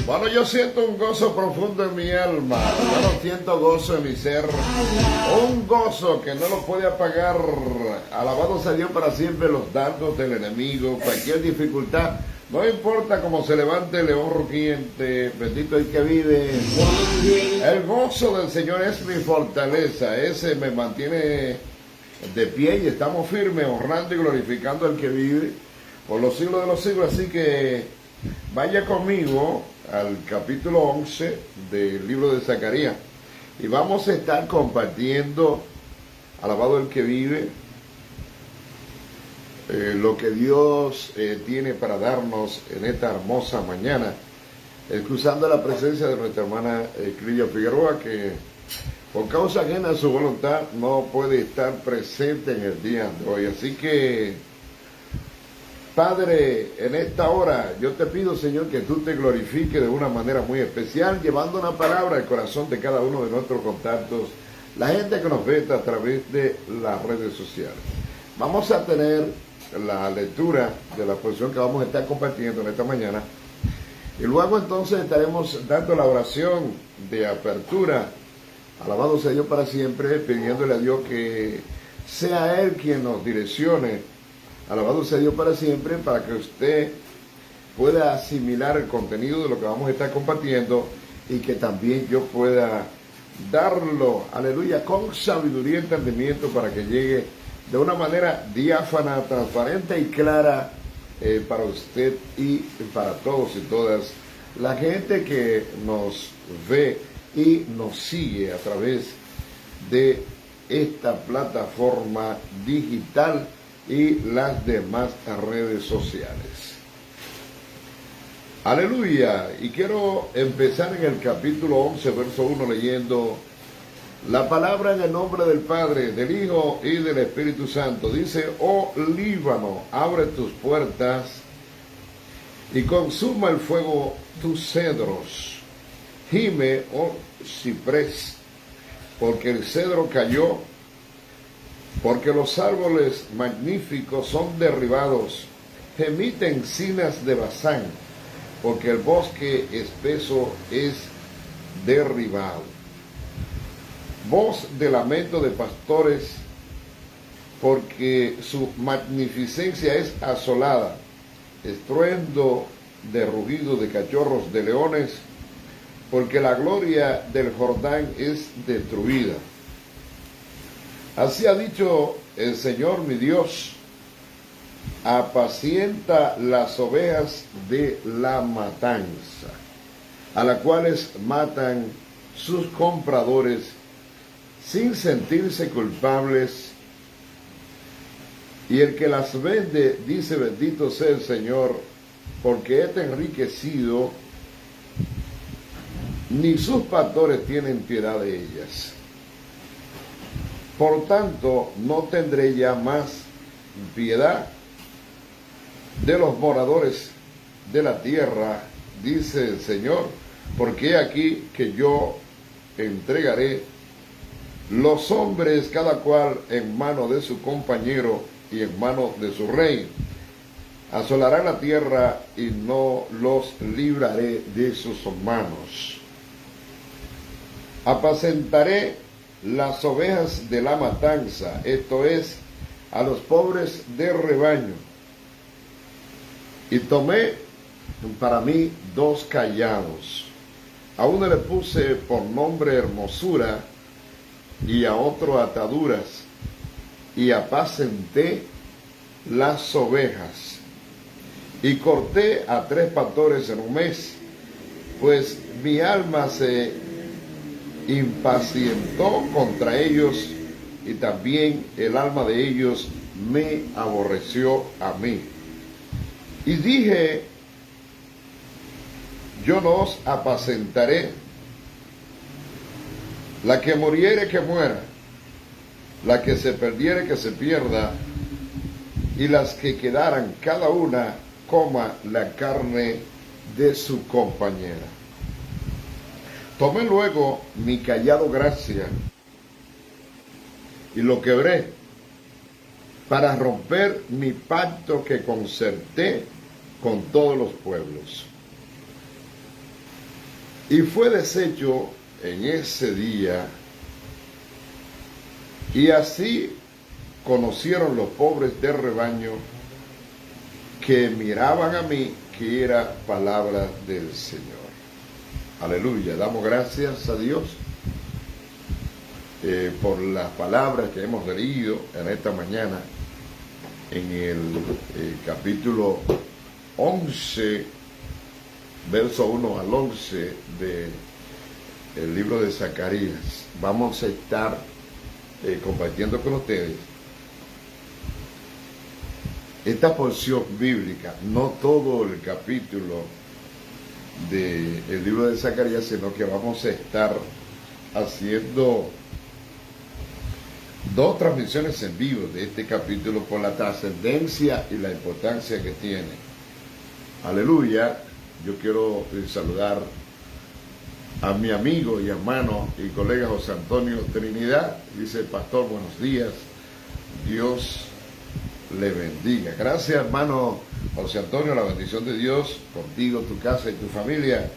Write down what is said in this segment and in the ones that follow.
Bueno, yo siento un gozo profundo en mi alma, yo no siento gozo en mi ser, un gozo que no lo puede apagar. Alabado sea Dios para siempre los dardos del enemigo, cualquier dificultad, no importa cómo se levante el león rugiente, bendito el que vive. El gozo del Señor es mi fortaleza, ese me mantiene de pie y estamos firmes, honrando y glorificando al que vive por los siglos de los siglos. Así que vaya conmigo al capítulo 11 del libro de Zacarías y vamos a estar compartiendo, alabado el que vive, lo que Dios tiene para darnos en esta hermosa mañana, excusando la presencia de nuestra hermana Clilia Figueroa, que por causa ajena a su voluntad no puede estar presente en el día de hoy. Así que, Padre, en esta hora yo te pido, Señor, que tú te glorifiques de una manera muy especial, llevando una palabra al corazón de cada uno de nuestros contactos, la gente que nos ve a través de las redes sociales. Vamos a tener la lectura de la porción que vamos a estar compartiendo en esta mañana, y luego entonces estaremos dando la oración de apertura. Alabado sea Dios para siempre, pidiéndole a Dios que sea Él quien nos direccione. Alabado sea Dios para siempre, para que usted pueda asimilar el contenido de lo que vamos a estar compartiendo y que también yo pueda darlo, aleluya, con sabiduría y entendimiento para que llegue de una manera diáfana, transparente y clara para usted y para todos y todas la gente que nos ve y nos sigue a través de esta plataforma digital y las demás redes sociales. Aleluya. Y quiero empezar en el capítulo 11, verso 1, leyendo la palabra en el nombre del Padre, del Hijo y del Espíritu Santo. Dice: oh Líbano, abre tus puertas y consuma el fuego tus cedros. Gime, oh ciprés, porque el cedro cayó, porque los árboles magníficos son derribados. Gemite encinas de Basán, porque el bosque espeso es derribado. Voz de lamento de pastores, porque su magnificencia es asolada. Estruendo de rugido de cachorros de leones, porque la gloria del Jordán es destruida. Así ha dicho el Señor mi Dios: apacienta las ovejas de la matanza, a las cuales matan sus compradores sin sentirse culpables, y el que las vende dice: bendito sea el Señor, porque está enriquecido, ni sus pastores tienen piedad de ellas. Por tanto, no tendré ya más piedad de los moradores de la tierra, dice el Señor, porque he aquí que yo entregaré los hombres cada cual en mano de su compañero y en mano de su rey. Asolará la tierra y no los libraré de sus manos. Apacentaré las ovejas de la matanza, esto es, a los pobres de rebaño. Y tomé para mí 2 callados. A uno le puse por nombre hermosura, y a otro ataduras, y apacenté las ovejas. Y corté a 3 pastores en un mes, pues mi alma se impacientó contra ellos, y también el alma de ellos me aborreció a mí. Y dije: yo no os apacentaré. La que muriere, que muera; la que se perdiere, que se pierda; y las que quedaran, cada una coma la carne de su compañera. Tomé luego mi callado gracia y lo quebré, para romper mi pacto que concerté con todos los pueblos. Y fue deshecho en ese día, y así conocieron los pobres del rebaño que miraban a mí, que era palabra del Señor. Aleluya, damos gracias a Dios por las palabras que hemos leído en esta mañana en el capítulo 11, verso 1 al 11 del libro de Zacarías. Vamos a estar compartiendo con ustedes esta porción bíblica, no todo el capítulo del libro de Zacarías, sino que vamos a estar haciendo 2 transmisiones en vivo de este capítulo por la trascendencia y la importancia que tiene. Aleluya. Yo quiero saludar a mi amigo y hermano y colega José Antonio Trinidad. Dice el pastor, buenos días, Dios le bendiga. Gracias, hermano José Antonio, la bendición de Dios contigo, tu casa y tu familia.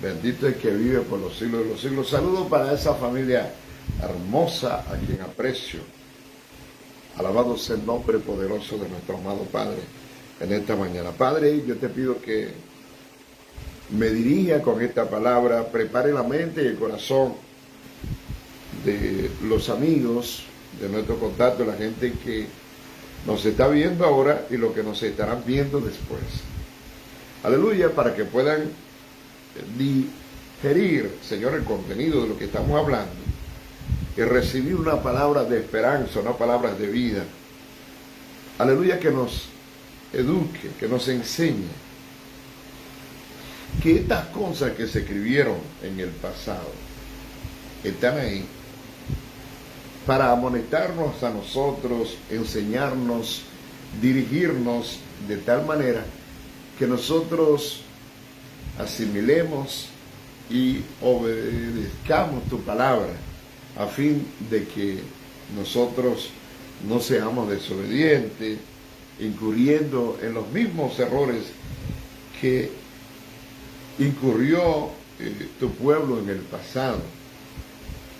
Bendito es que vive por los siglos de los siglos. Saludos para esa familia hermosa a quien aprecio. Alabado sea el nombre poderoso de nuestro amado Padre en esta mañana. Padre, yo te pido que me dirija con esta palabra, prepare la mente y el corazón de los amigos, de nuestro contacto, la gente que nos está viendo ahora y los que nos estarán viendo después. Aleluya, para que puedan digerir, Señor, el contenido de lo que estamos hablando y recibir una palabra de esperanza, una palabra de vida. Aleluya, que nos eduque, que nos enseñe que estas cosas que se escribieron en el pasado están ahí para amonestarnos a nosotros, enseñarnos, dirigirnos de tal manera que nosotros asimilemos y obedezcamos tu palabra, a fin de que nosotros no seamos desobedientes, incurriendo en los mismos errores que incurrió tu pueblo en el pasado,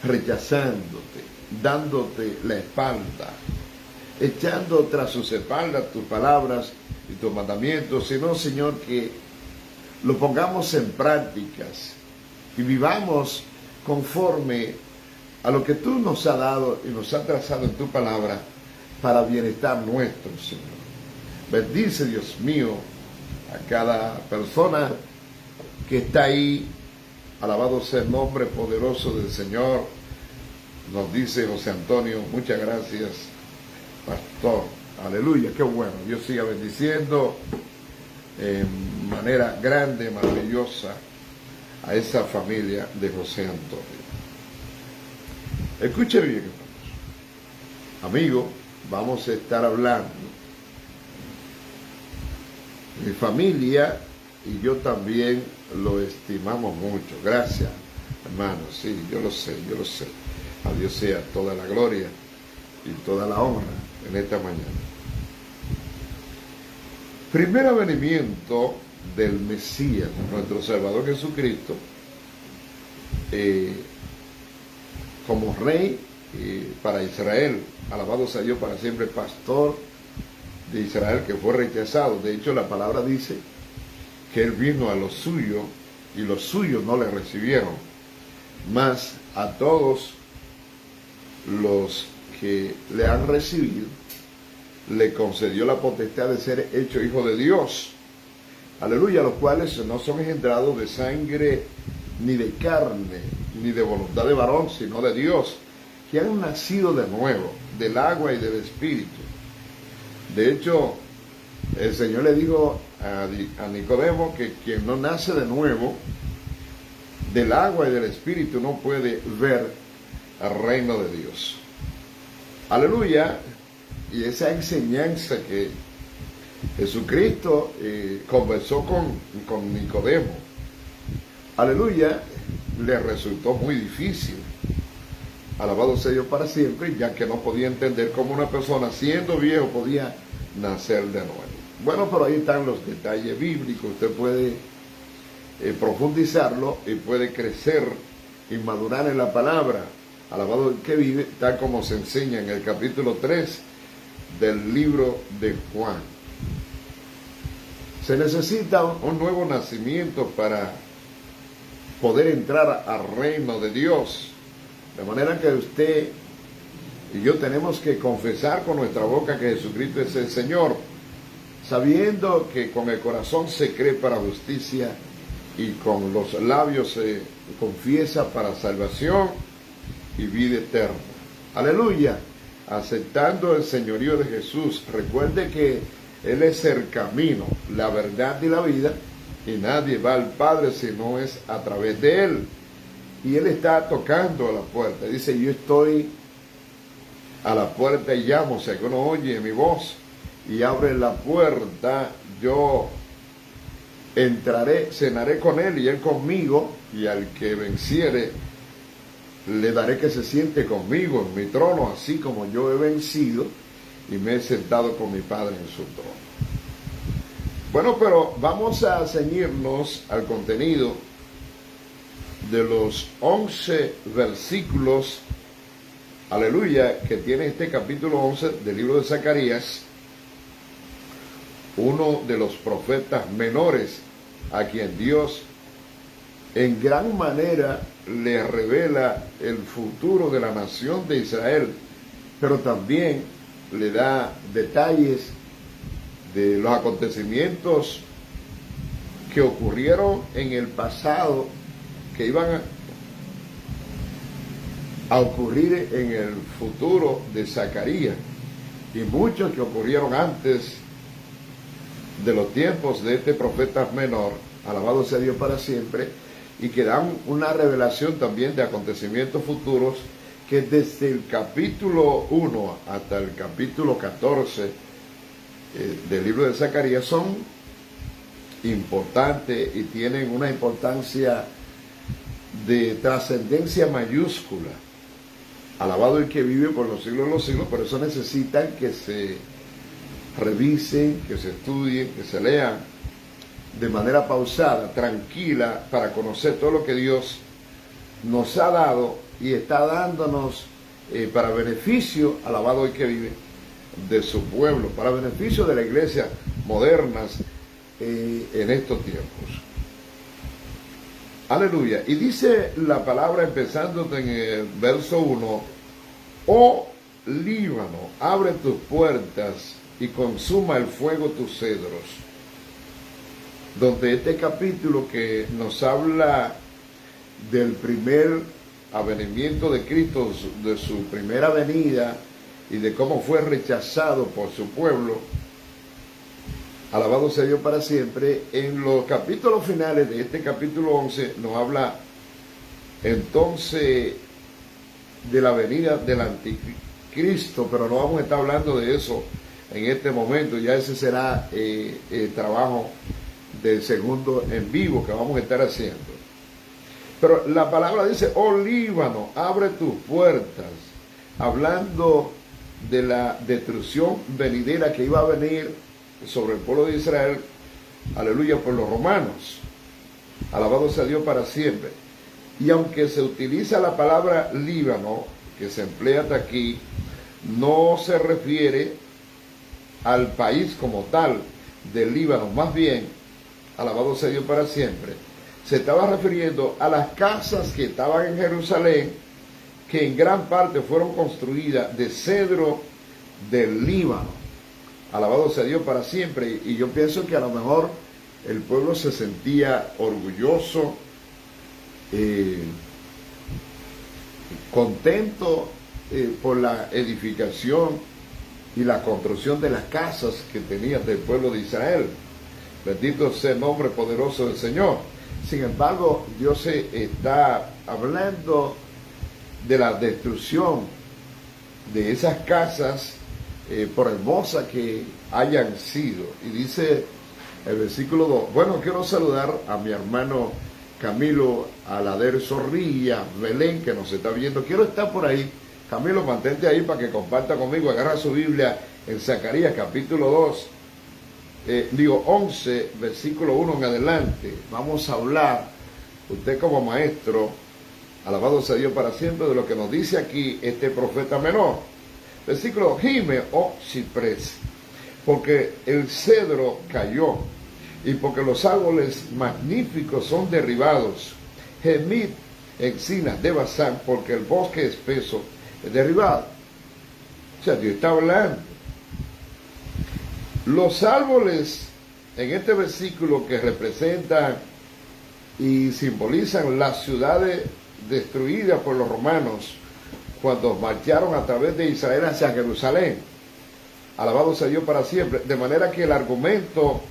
rechazándote, dándote la espalda, echando tras sus espaldas tus palabras y tus mandamientos, sino, Señor, que lo pongamos en prácticas y vivamos conforme a lo que tú nos has dado y nos has trazado en tu palabra para bienestar nuestro, Señor. Bendice, Dios mío, a cada persona que está ahí. Alabado sea el nombre poderoso del Señor. Nos dice José Antonio, muchas gracias, pastor. Aleluya, qué bueno. Dios siga bendiciendo en manera grande, maravillosa a esa familia de José Antonio. Escuche bien, hermanos. Amigo, vamos a estar hablando. Mi familia y yo también lo estimamos mucho. Gracias, hermano. Sí, yo lo sé, yo lo sé. A Dios sea toda la gloria y toda la honra en esta mañana. Primer avenimiento del Mesías, nuestro Salvador Jesucristo, como rey para Israel. Alabado sea Dios para siempre, pastor de Israel que fue rechazado. De hecho, la palabra dice que él vino a los suyos y los suyos no le recibieron, mas a todos los que le han recibido le concedió la potestad de ser hecho hijo de Dios. Aleluya, los cuales no son engendrados de sangre ni de carne ni de voluntad de varón, sino de Dios, que han nacido de nuevo del agua y del Espíritu. De hecho, el Señor le dijo a Nicodemo que quien no nace de nuevo del agua y del Espíritu no puede ver el reino de Dios. Aleluya. Y esa enseñanza que Jesucristo conversó con Nicodemo, aleluya, le resultó muy difícil. Alabado sea Dios para siempre, ya que no podía entender cómo una persona siendo viejo podía nacer de nuevo. Bueno, pero ahí están los detalles bíblicos. Usted puede profundizarlo y puede crecer y madurar en la palabra. Alabado el que vive, tal como se enseña en el capítulo 3 del libro de Juan. Se necesita un nuevo nacimiento para poder entrar al reino de Dios. De manera que usted y yo tenemos que confesar con nuestra boca que Jesucristo es el Señor, sabiendo que con el corazón se cree para justicia y con los labios se confiesa para salvación y vida eterna. Aleluya. Aceptando el señorío de Jesús. Recuerde que Él es el camino, la verdad y la vida, y nadie va al Padre si no es a través de Él. Y Él está tocando a la puerta. Dice, yo estoy a la puerta y llamo. Si alguno oye mi voz y abre la puerta, yo entraré, cenaré con Él y Él conmigo, y al que venciere le daré que se siente conmigo en mi trono, así como yo he vencido y me he sentado con mi Padre en su trono. Bueno, pero vamos a ceñirnos al contenido de los 11 versículos, aleluya, que tiene este capítulo 11 del libro de Zacarías, uno de los profetas menores a quien Dios en gran manera le revela el futuro de la nación de Israel, pero también le da detalles de los acontecimientos que ocurrieron en el pasado, que iban a ocurrir en el futuro de Zacarías, y muchos que ocurrieron antes de los tiempos de este profeta menor, alabado sea Dios para siempre, y que dan una revelación también de acontecimientos futuros que desde el capítulo 1 hasta el capítulo 14 del libro de Zacarías son importantes y tienen una importancia de trascendencia mayúscula. Alabado el que vive por los siglos de los siglos. Por eso necesitan que se revisen, que se estudien, que se lean de manera pausada, tranquila, para conocer todo lo que Dios nos ha dado y está dándonos para beneficio, alabado el que vive, de su pueblo, para beneficio de la iglesia modernas en estos tiempos. Aleluya. Y dice la palabra, empezando en el verso 1, oh Líbano, abre tus puertas y consuma el fuego tus cedros. Donde este capítulo que nos habla del primer avenimiento de Cristo, de su primera venida y de cómo fue rechazado por su pueblo, alabado sea Dios para siempre, en los capítulos finales de este capítulo 11 nos habla entonces de la venida del anticristo, pero no vamos a estar hablando de eso en este momento, ya ese será el trabajo del segundo en vivo que vamos a estar haciendo. Pero la palabra dice, oh Líbano, abre tus puertas, hablando de la destrucción venidera que iba a venir sobre el pueblo de Israel, aleluya, por los romanos. Alabado sea Dios para siempre. Y aunque se utiliza la palabra Líbano, que se emplea hasta aquí, no se refiere al país como tal del Líbano, más bien, alabado sea Dios para siempre, se estaba refiriendo a las casas que estaban en Jerusalén, que en gran parte fueron construidas de cedro del Líbano. Alabado sea Dios para siempre. Y yo pienso que a lo mejor el pueblo se sentía orgulloso, contento por la edificación y la construcción de las casas que tenía del pueblo de Israel. Bendito sea el nombre poderoso del Señor. Sin embargo, Dios está hablando de la destrucción de esas casas, por hermosas que hayan sido. Y dice el versículo 2, bueno, quiero saludar a mi hermano Camilo Alader Zorrilla, Belén, que nos está viendo. Quiero estar por ahí. Camilo, mantente ahí para que comparta conmigo. Agarra su Biblia en Zacarías capítulo 2. 11, versículo 1 en adelante. Vamos a hablar, usted como maestro, alabado sea Dios para siempre, de lo que nos dice aquí este profeta menor. Versículo: gime, oh ciprés, porque el cedro cayó, y porque los árboles magníficos son derribados. Gemid, encinas de Basán, porque el bosque espeso es derribado. O sea, Dios está hablando. Los árboles en este versículo, que representan y simbolizan las ciudades destruidas por los romanos cuando marcharon a través de Israel hacia Jerusalén. Alabado sea Dios para siempre. De manera que el argumento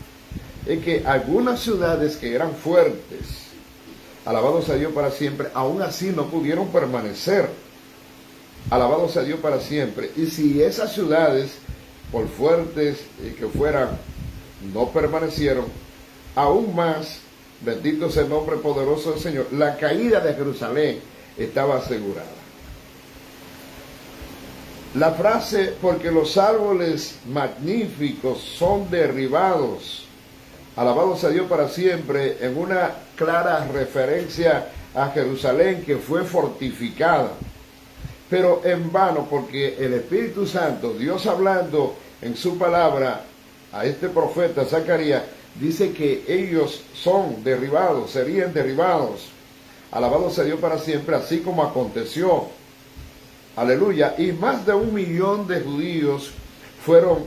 es que algunas ciudades que eran fuertes, alabado sea Dios para siempre, aún así no pudieron permanecer. Alabado sea Dios para siempre. Y si esas ciudades, por fuertes que fueran, no permanecieron, aún más, bendito sea el nombre poderoso del Señor, la caída de Jerusalén estaba asegurada. La frase, porque los árboles magníficos son derribados, alabado sea Dios para siempre, en una clara referencia a Jerusalén, que fue fortificada, pero en vano, porque el Espíritu Santo, Dios hablando en su palabra a este profeta Zacarías, dice que ellos son derribados, serían derribados. Alabado sea Dios para siempre, así como aconteció. Aleluya. Y más de 1 millón de judíos fueron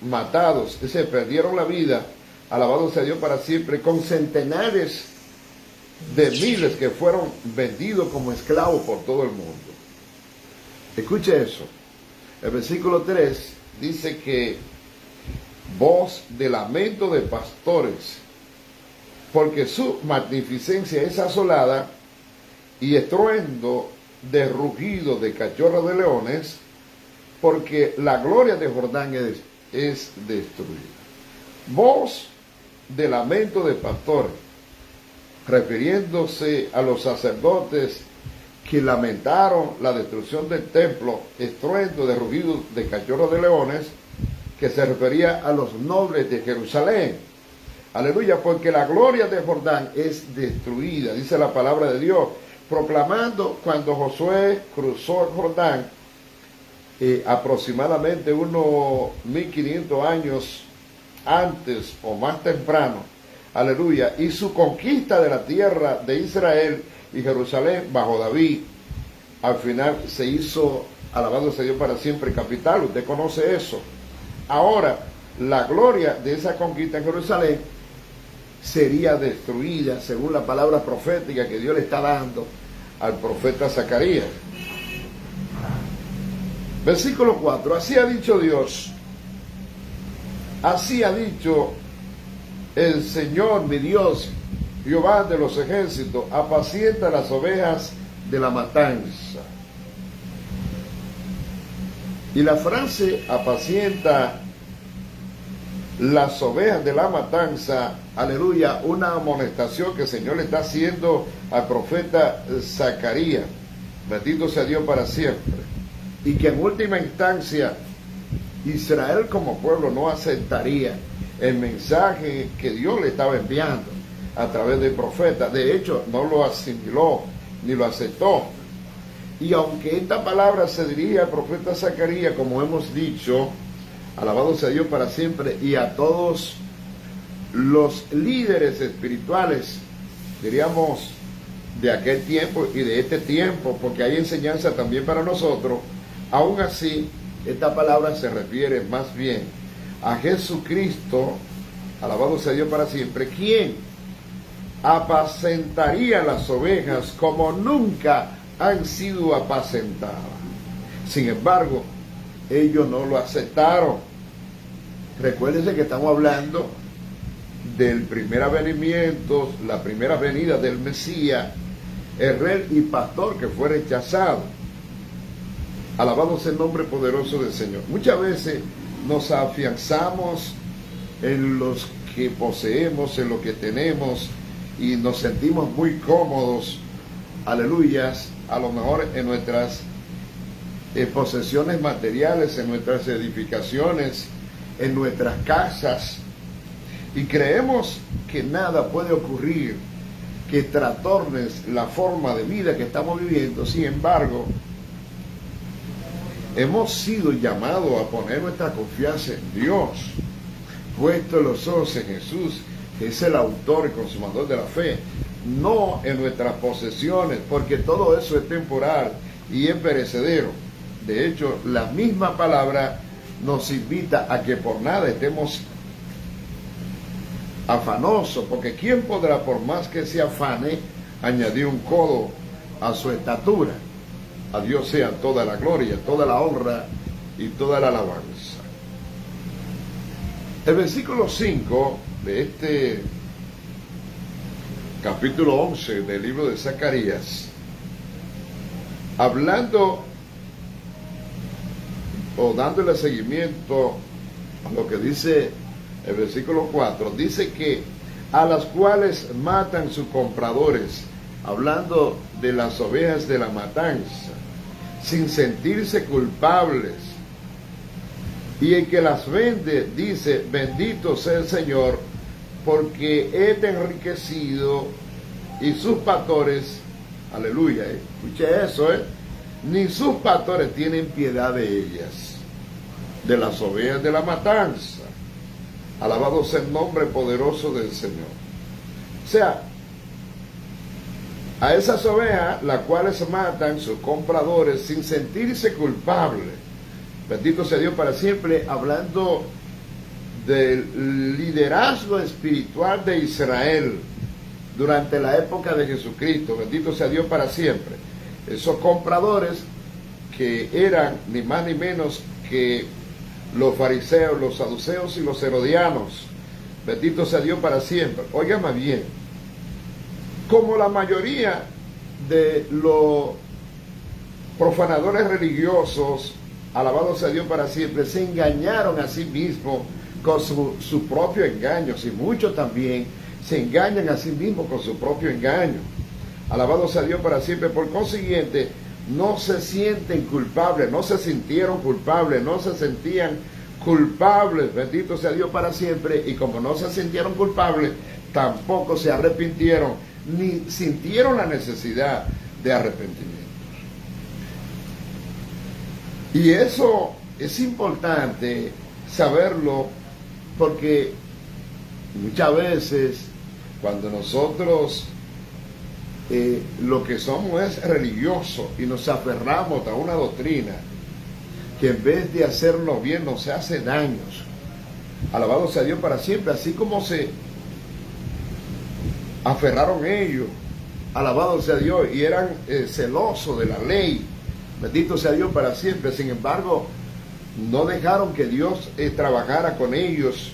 matados, se perdieron la vida. Alabado sea Dios para siempre, con centenares de miles que fueron vendidos como esclavos por todo el mundo. Escuche eso. El versículo 3 dice que voz de lamento de pastores, porque su magnificencia es asolada, y estruendo de rugido de cachorros de leones, porque la gloria de Jordán es destruida. Voz de lamento de pastores, refiriéndose a los sacerdotes que lamentaron la destrucción del templo, estruendo de rugido de cachorros de leones, que se refería a los nobles de Jerusalén. Aleluya, porque la gloria de Jordán es destruida, dice la palabra de Dios, proclamando cuando Josué cruzó el Jordán, aproximadamente unos 1500 años antes o más temprano, aleluya, y su conquista de la tierra de Israel y Jerusalén bajo David, al final se hizo, alabado sea Dios para siempre, capital. Usted conoce eso. Ahora, la gloria de esa conquista en Jerusalén sería destruida, según la palabra profética que Dios le está dando al profeta Zacarías. Versículo 4, así ha dicho Dios, así ha dicho el Señor mi Dios, Jehová de los ejércitos, apacienta las ovejas de la matanza. Y la frase apacienta las ovejas de la matanza, aleluya, una amonestación que el Señor le está haciendo al profeta Zacarías, bendito sea Dios para siempre, y que en última instancia Israel como pueblo no aceptaría el mensaje que Dios le estaba enviando a través del profeta. De hecho, no lo asimiló ni lo aceptó. Y aunque esta palabra se dirige al profeta Zacarías, como hemos dicho, alabado sea Dios para siempre, y a todos los líderes espirituales, diríamos, de aquel tiempo y de este tiempo, porque hay enseñanza también para nosotros, aún así, esta palabra se refiere más bien a Jesucristo, alabado sea Dios para siempre, quien apacentaría las ovejas como nunca han sido apacentadas. Sin embargo, ellos no lo aceptaron. Recuérdense que estamos hablando del primer avenimiento, la primera venida del Mesías, el rey y pastor que fue rechazado. Alabado sea el nombre poderoso del Señor. Muchas veces nos afianzamos en los que poseemos, en lo que tenemos, y nos sentimos muy cómodos, aleluyas, a lo mejor en nuestras posesiones materiales, en nuestras edificaciones, en nuestras casas, Y creemos que nada puede ocurrir que trastornes la forma de vida que estamos viviendo. Sin embargo, hemos sido llamados a poner nuestra confianza en Dios, puesto los ojos en Jesús, que es el autor y consumador de la fe, no en nuestras posesiones, porque todo eso es temporal y es perecedero. De hecho, la misma palabra nos invita a que por nada estemos afanosos, porque ¿quién podrá, por más que se afane, añadir un codo a su estatura? A Dios sea toda la gloria, toda la honra y toda la alabanza. El versículo 5 de este capítulo 11 del libro de Zacarías, hablando o dándole seguimiento a lo que dice el versículo 4, dice que a las cuales matan sus compradores, hablando de las ovejas de la matanza, sin sentirse culpables, y el que las vende dice: bendito sea el Señor, porque es enriquecido, y sus pastores, aleluya, escuche eso, ni sus pastores tienen piedad de ellas, de las ovejas de la matanza. Alabado sea el nombre poderoso del Señor. O sea, a esas ovejas, las cuales matan sus compradores sin sentirse culpables. Bendito sea Dios para siempre, hablando del liderazgo espiritual de Israel durante la época de Jesucristo. Bendito sea Dios para siempre. Esos compradores que eran ni más ni menos que los fariseos, los saduceos y los herodianos. Bendito sea Dios para siempre. Oigan más bien, como la mayoría de los profanadores religiosos, alabado sea Dios para siempre, se engañaron a sí mismos con su propio engaño, y muchos también se engañan a sí mismos con su propio engaño. Alabado sea Dios para siempre. Por consiguiente, no se sienten culpables, no se sintieron culpables, no se sentían culpables, bendito sea Dios para siempre, y como no se sintieron culpables, tampoco se arrepintieron, ni sintieron la necesidad de arrepentimiento. Y eso es importante saberlo, porque muchas veces cuando nosotros lo que somos es religioso y nos aferramos a una doctrina que en vez de hacernos bien nos hace daños, alabado sea Dios para siempre, así como se aferraron ellos, alabado sea Dios, y eran celosos de la ley, bendito sea Dios para siempre. Sin embargo, no dejaron que Dios trabajara con ellos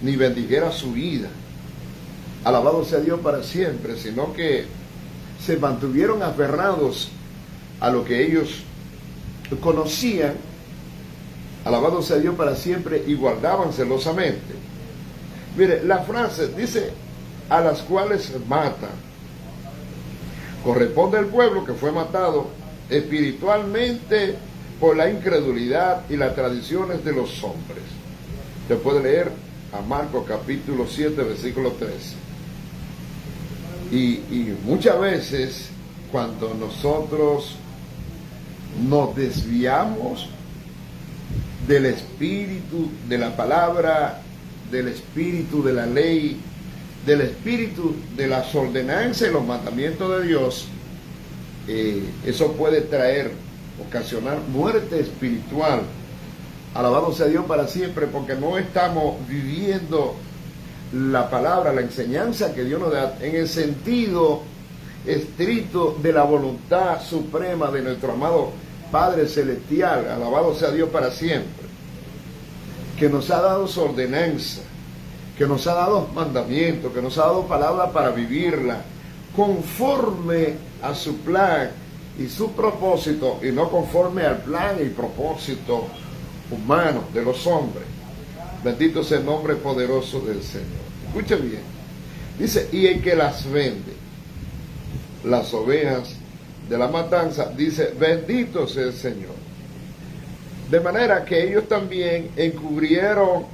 ni bendijera su vida, alabado sea Dios para siempre, sino que se mantuvieron aferrados a lo que ellos conocían, alabado sea Dios para siempre, y guardaban celosamente. Mire, la frase dice: a las cuales matan. Corresponde al pueblo que fue matado espiritualmente por la incredulidad y las tradiciones de los hombres. Usted puede leer a Marcos capítulo 7, versículo 13. Y muchas veces cuando nosotros nos desviamos del espíritu de la palabra, del espíritu de la ley, del espíritu de las ordenanzas y los mandamientos de Dios, eso puede ocasionar muerte espiritual. Alabado sea Dios para siempre, porque no estamos viviendo la palabra, la enseñanza que Dios nos da en el sentido estricto de la voluntad suprema de nuestro amado Padre Celestial. Alabado sea Dios para siempre, que nos ha dado su ordenanza, que nos ha dado mandamientos, que nos ha dado palabra para vivirla conforme a su plan y su propósito, y no conforme al plan y propósito humano de los hombres. Bendito sea el nombre poderoso del Señor. Escuche bien. Dice: y el que las vende, las ovejas de la matanza, dice: bendito sea el Señor. De manera que ellos también encubrieron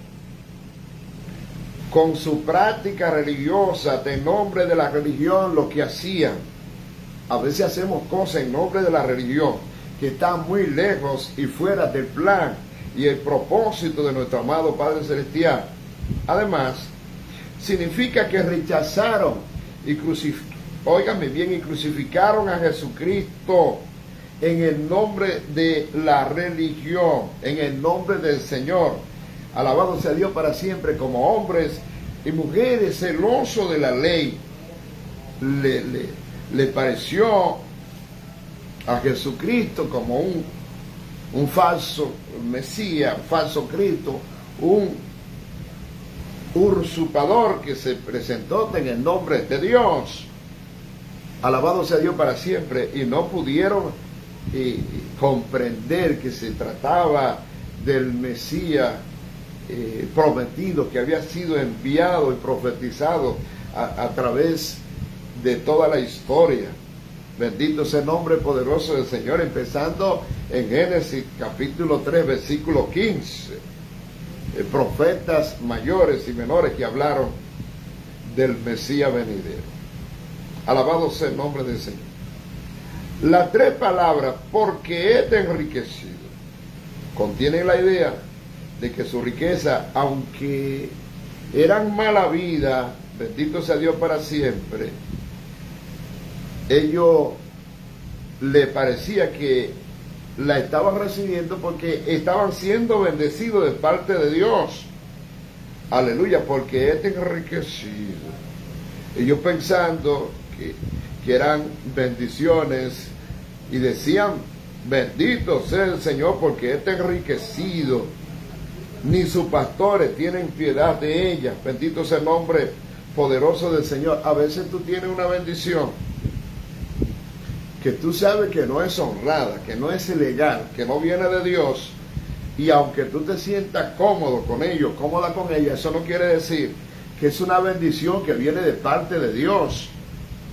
con su práctica religiosa, en nombre de la religión, lo que hacían. A veces hacemos cosas en nombre de la religión que están muy lejos y fuera del plan y el propósito de nuestro amado Padre Celestial. Además, significa que rechazaron y crucificaron a Jesucristo en el nombre de la religión, en el nombre del Señor. Alabado sea Dios para siempre. Como hombres y mujeres celosos de la ley, le pareció a Jesucristo como un falso Mesías, un falso Cristo, un usurpador que se presentó en el nombre de Dios. Alabado sea Dios para siempre. Y no pudieron comprender que se trataba del Mesías prometido, que había sido enviado y profetizado a través de toda la historia. Bendito sea el nombre poderoso del Señor, empezando en Génesis capítulo 3 versículo 15. Profetas mayores y menores que hablaron del Mesías venidero. Alabado sea el nombre del Señor. Las tres palabras, porque es enriquecido, contienen la idea de que su riqueza, aunque eran mala vida, bendito sea Dios para siempre, ellos le parecía que la estaban recibiendo porque estaban siendo bendecidos de parte de Dios. Aleluya, porque es enriquecido. Ellos pensando que eran bendiciones y decían, bendito sea el Señor porque es enriquecido. Ni sus pastores tienen piedad de ella. Bendito sea el nombre poderoso del Señor. A veces tú tienes una bendición que tú sabes que no es honrada, que no es ilegal, que no viene de Dios, y aunque tú te sientas cómodo con ello, cómoda con ella, eso no quiere decir que es una bendición que viene de parte de Dios.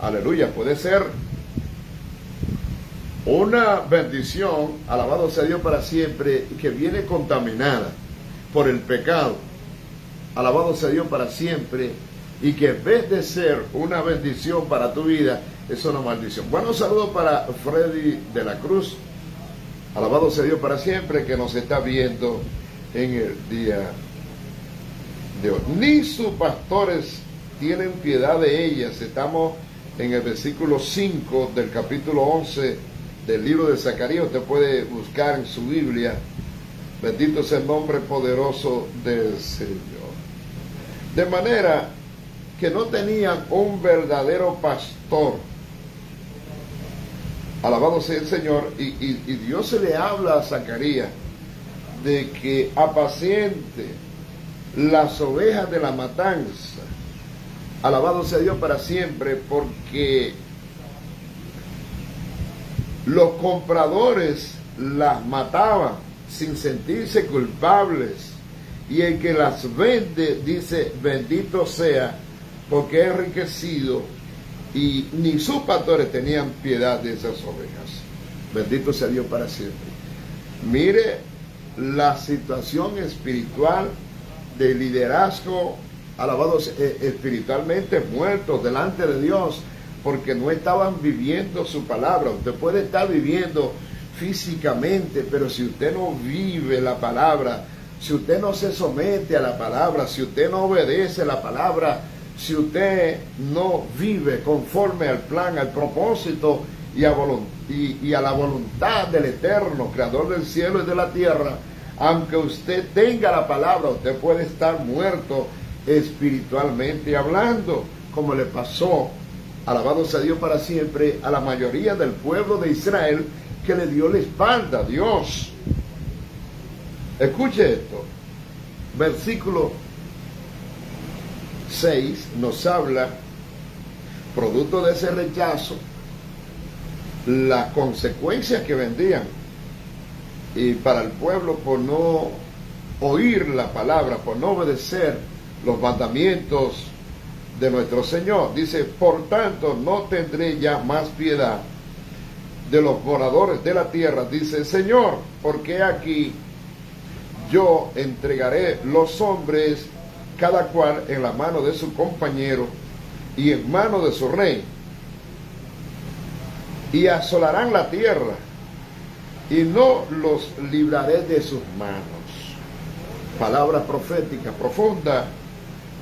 Aleluya, puede ser una bendición, alabado sea Dios para siempre, que viene contaminada por el pecado, alabado sea Dios para siempre, y que en vez de ser una bendición para tu vida, es una maldición. Bueno, saludo para Freddy de la Cruz, alabado sea Dios para siempre, que nos está viendo en el día de hoy. Ni sus pastores tienen piedad de ellas. Estamos en el versículo 5 del capítulo 11 del libro de Zacarías. Usted puede buscar en su Biblia. Bendito sea el nombre poderoso del Señor. De manera que no tenían un verdadero pastor. Alabado sea el Señor. Y Dios se le habla a Zacarías de que apaciente las ovejas de la matanza. Alabado sea Dios para siempre, porque los compradores las mataban sin sentirse culpables, y el que las vende dice, bendito sea, porque es enriquecido, y ni sus pastores tenían piedad de esas ovejas. Bendito sea Dios para siempre. Mire la situación espiritual de liderazgo, alabados espiritualmente muertos delante de Dios, porque no estaban viviendo su palabra. Usted puede estar viviendo físicamente, pero si usted no vive la palabra, si usted no se somete a la palabra, si usted no obedece la palabra, si usted no vive conforme al plan, al propósito y a la voluntad del Eterno, Creador del cielo y de la tierra, aunque usted tenga la palabra, usted puede estar muerto espiritualmente hablando, como le pasó, alabado sea Dios para siempre, a la mayoría del pueblo de Israel, que le dio la espalda a Dios. Escuche esto, versículo 6 nos habla, producto de ese rechazo, las consecuencias que vendrían y para el pueblo por no oír la palabra, por no obedecer los mandamientos de nuestro Señor. Dice, por tanto, no tendré ya más piedad de los moradores de la tierra, dice el Señor, porque aquí yo entregaré los hombres cada cual en la mano de su compañero y en mano de su rey, y asolarán la tierra, y no los libraré de sus manos. Palabra profética profunda,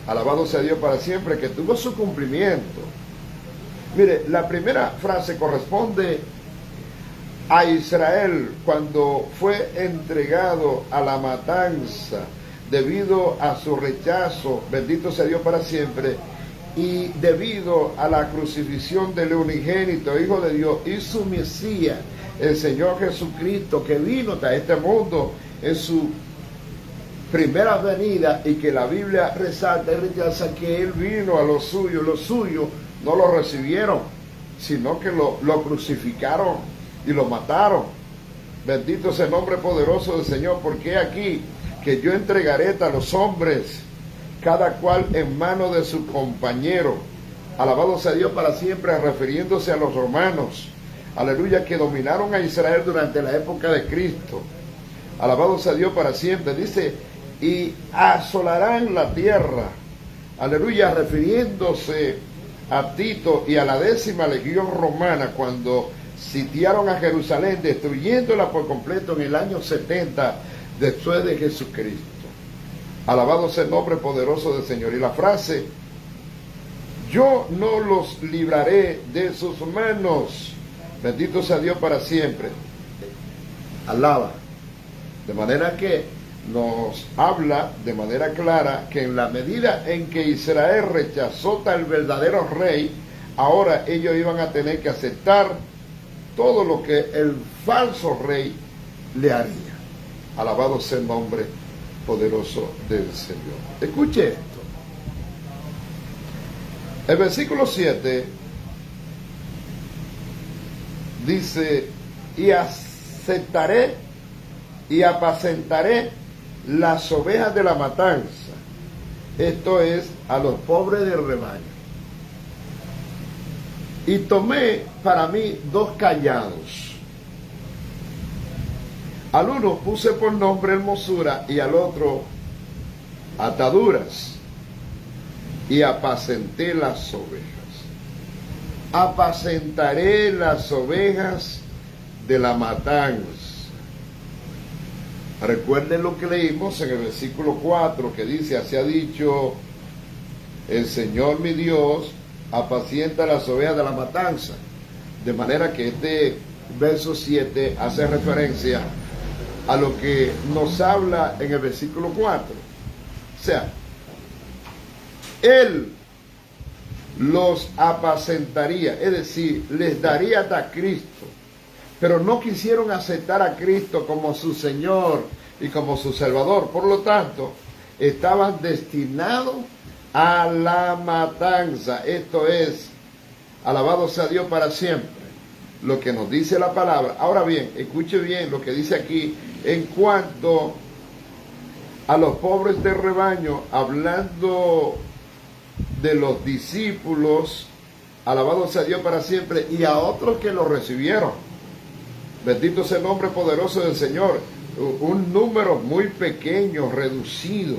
alabado sea Dios para siempre, que tuvo su cumplimiento. Mire, la primera frase corresponde a Israel cuando fue entregado a la matanza debido a su rechazo, bendito sea Dios para siempre, y debido a la crucifixión del unigénito Hijo de Dios y su Mesías, el Señor Jesucristo, que vino a este mundo en su primera venida, y que la Biblia resalta y rechaza que Él vino a los suyos no lo recibieron, sino que lo crucificaron y lo mataron. Bendito sea el nombre poderoso del Señor, porque aquí que yo entregaré a los hombres, cada cual en mano de su compañero. Alabado sea Dios para siempre, refiriéndose a los romanos, aleluya, que dominaron a Israel durante la época de Cristo. Alabado sea Dios para siempre. Dice, y asolarán la tierra, aleluya, refiriéndose a Tito y a la 10ª legión romana, cuando sitiaron a Jerusalén, destruyéndola por completo en el año 70 después de Jesucristo. Alabado sea el nombre poderoso del Señor. Y la frase, yo no los libraré de sus manos, bendito sea Dios para siempre, alaba. De manera que nos habla de manera clara que en la medida en que Israel rechazó al verdadero rey, ahora ellos iban a tener que aceptar todo lo que el falso rey le haría. Alabado sea el nombre poderoso del Señor. Escuche esto. El versículo 7 dice, y aceptaré y apacentaré las ovejas de la matanza, esto es, a los pobres del rebaño. Y tomé para mí 2 callados. Al uno puse por nombre hermosura y al otro ataduras. Y apacenté las ovejas. Apacentaré las ovejas de la matanza. Recuerden lo que leímos en el versículo 4, que dice, así ha dicho el Señor mi Dios, apacienta las ovejas de la matanza. De manera que este verso 7 hace referencia a lo que nos habla en el versículo 4. O sea, Él los apacentaría, es decir, les daría a Cristo, pero no quisieron aceptar a Cristo como su Señor y como su Salvador. Por lo tanto, estaban destinados a la matanza. Esto es, alabado sea Dios para siempre, lo que nos dice la palabra. Ahora bien, escuche bien lo que dice aquí en cuanto a los pobres del rebaño, hablando de los discípulos, alabado sea Dios para siempre, y a otros que lo recibieron. Bendito sea el nombre poderoso del Señor. Un número muy pequeño, reducido,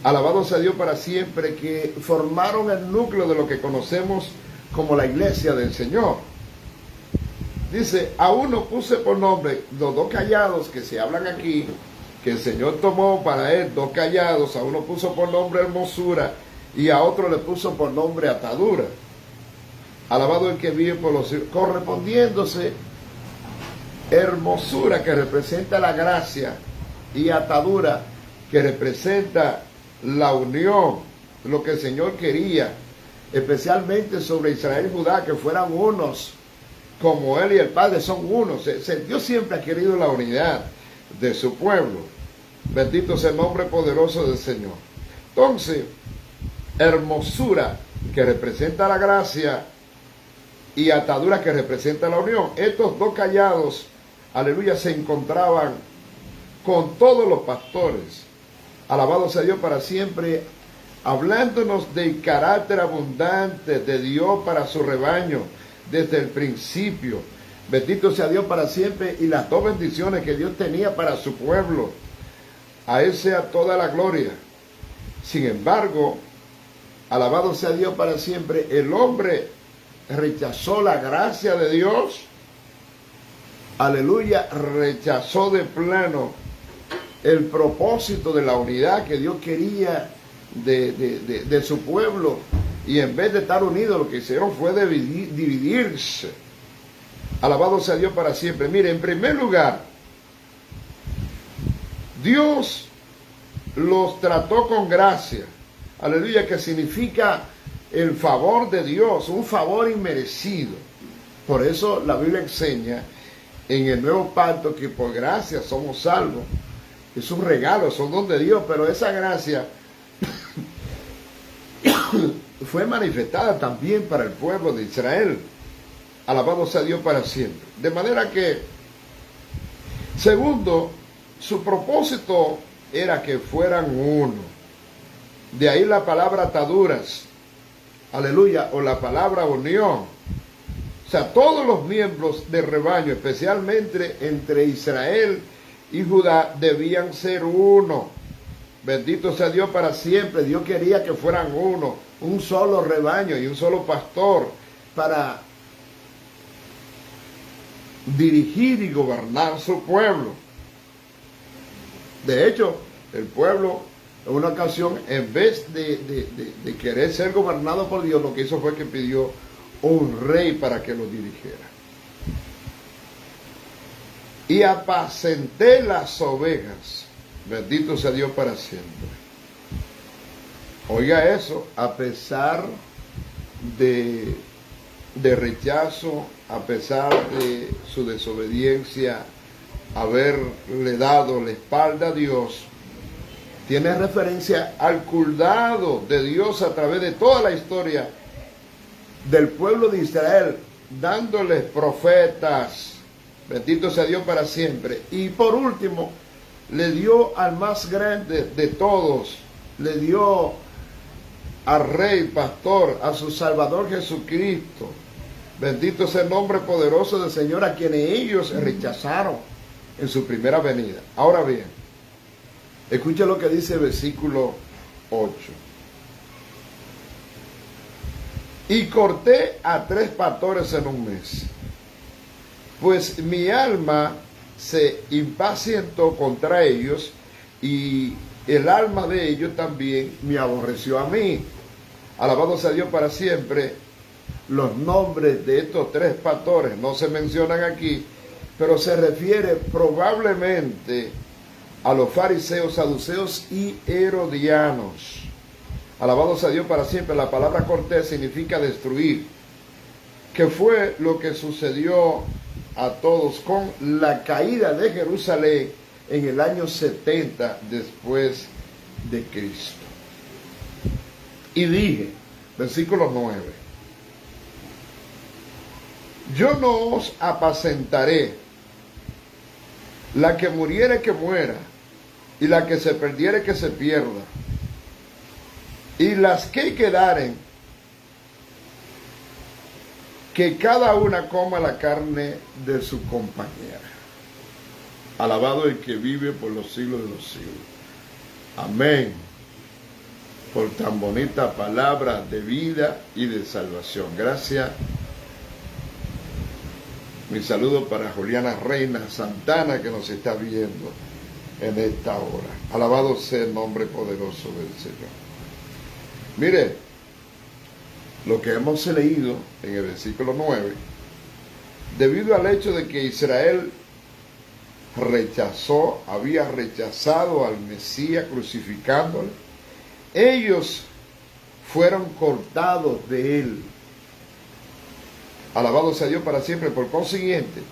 alabado sea Dios para siempre, que formaron el núcleo de lo que conocemos como la iglesia del Señor. Dice, a uno puse por nombre, los 2 callados que se hablan aquí, que el Señor tomó para él 2 callados, a uno puso por nombre hermosura y a otro le puso por nombre atadura. Alabado el que vive por los siglos, correspondiéndose hermosura, que representa la gracia, y atadura, que representa la unión, lo que el Señor quería, especialmente sobre Israel y Judá, que fueran unos, como Él y el Padre son unos. Dios siempre ha querido la unidad de su pueblo. Bendito sea el nombre poderoso del Señor. Entonces, hermosura, que representa la gracia, y atadura, que representa la unión. Estos 2 callados, aleluya, se encontraban con todos los pastores. Alabado sea Dios para siempre, hablándonos del carácter abundante de Dios para su rebaño desde el principio. Bendito sea Dios para siempre, y las 2 bendiciones que Dios tenía para su pueblo. A Él sea toda la gloria. Sin embargo, alabado sea Dios para siempre, el hombre rechazó la gracia de Dios. Aleluya, rechazó de plano el propósito de la unidad que Dios quería de su pueblo. Y en vez de estar unidos, lo que hicieron fue dividirse. Alabado sea Dios para siempre. Mire, en primer lugar, Dios los trató con gracia. Aleluya, que significa el favor de Dios, un favor inmerecido. Por eso la Biblia enseña en el nuevo pacto que por gracia somos salvos. Es un regalo, es un don de Dios, pero esa gracia fue manifestada también para el pueblo de Israel. Alabado sea Dios para siempre. De manera que, segundo, su propósito era que fueran uno. De ahí la palabra ataduras, aleluya, o la palabra unión. O sea, todos los miembros del rebaño, especialmente entre Israel y Judá, debían ser uno. Bendito sea Dios para siempre. Dios quería que fueran uno, un solo rebaño y un solo pastor para dirigir y gobernar su pueblo. De hecho, el pueblo en una ocasión, en vez de querer ser gobernado por Dios, lo que hizo fue que pidió un rey para que lo dirigiera. Y apacenté las ovejas. Bendito sea Dios para siempre. Oiga eso, a pesar de rechazo, a pesar de su desobediencia, haberle dado la espalda a Dios, tiene referencia al cuidado de Dios a través de toda la historia del pueblo de Israel, dándoles profetas. Bendito sea Dios para siempre. Y por último, le dio al más grande de todos, le dio al Rey, Pastor, a su Salvador Jesucristo. Bendito sea el nombre poderoso del Señor, a quienes ellos rechazaron en su primera venida. Ahora bien, escucha lo que dice el versículo 8. Y corté a 3 pastores en un mes, pues mi alma se impacientó contra ellos, y el alma de ellos también me aborreció a mí. Alabado sea Dios para siempre. Los nombres de estos 3 pastores no se mencionan aquí, pero se refiere probablemente a los fariseos, saduceos y herodianos. Alabado sea Dios para siempre. La palabra cortés significa destruir, que fue lo que sucedió a todos con la caída de Jerusalén en el año 70 después de Cristo. Y dije, versículo 9, yo no os apacentaré, la que muriere que muera, y la que se perdiere que se pierda, y las que quedaren, que cada una coma la carne de su compañera. Alabado el que vive por los siglos de los siglos. Amén. Por tan bonita palabra de vida y de salvación. Gracias. Mi saludo para Juliana Reina Santana, que nos está viendo en esta hora. Alabado sea el nombre poderoso del Señor. Mire, lo que hemos leído en el versículo 9, debido al hecho de que Israel había rechazado al Mesías crucificándole, ellos fueron cortados de él. Alabado sea Dios para siempre. Por consiguiente,